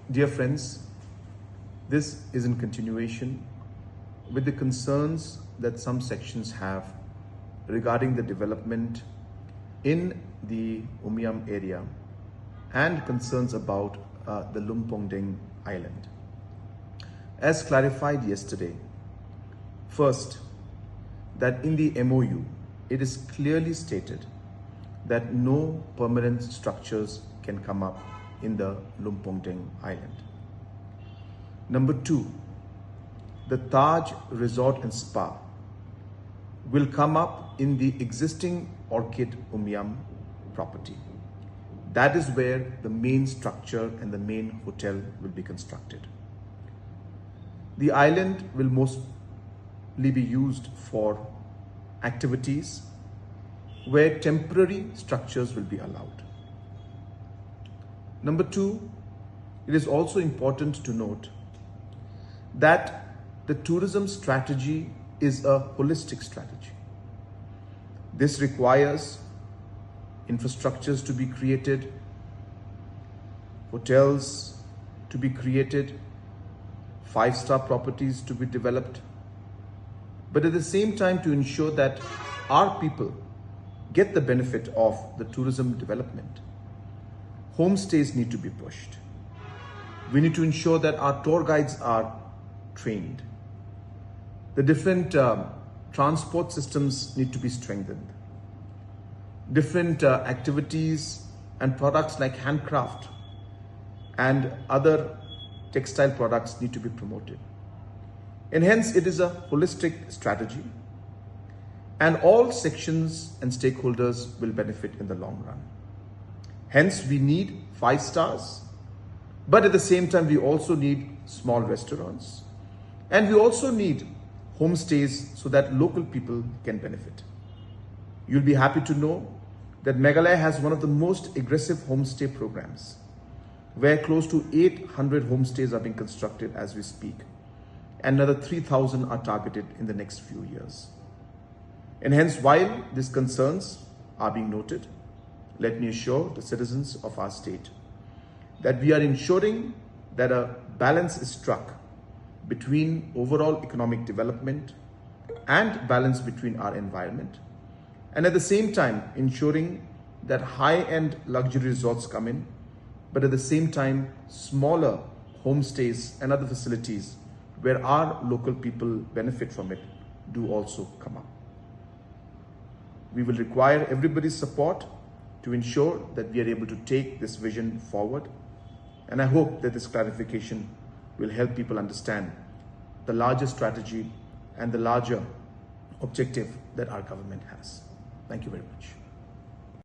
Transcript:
Dear friends, this is in continuation with the concerns that some sections have regarding the development in the Umiam area and concerns about the Lumpongdeng island. As clarified yesterday, first, that in the MOU, it is clearly stated that no permanent structures can come up in the Lumpongdeng island. Number two, the Taj Resort and Spa will come up in the existing Orchid Umiam property. That is where the main structure and the main hotel will be constructed. The island will mostly be used for activities where temporary structures will be allowed. Number two, it is also important to note that the tourism strategy is a holistic strategy. This requires infrastructures to be created, hotels to be created, five-star properties to be developed, but at the same time to ensure that our people get the benefit of the tourism development. Homestays need to be pushed. We need to ensure that our tour guides are trained. The different transport systems need to be strengthened. Different activities and products like handcraft and other textile products need to be promoted. And hence it is a holistic strategy, and all sections and stakeholders will benefit in the long run. Hence we need 5 stars, but at the same time we also need small restaurants, and we also need homestays so that local people can benefit. You'll be happy to know that Meghalaya has one of the most aggressive homestay programs, where close to 800 homestays are being constructed as we speak, and another 3,000 are targeted in the next few years. And hence, while these concerns are being noted, let me assure the citizens of our state that we are ensuring that a balance is struck between overall economic development and balance between our environment, and at the same time ensuring that high-end luxury resorts come in, but at the same time smaller homestays and other facilities where our local people benefit from it do also come up. We will require everybody's support to ensure that we are able to take this vision forward. And I hope that this clarification will help people understand the larger strategy and the larger objective that our government has. Thank you very much.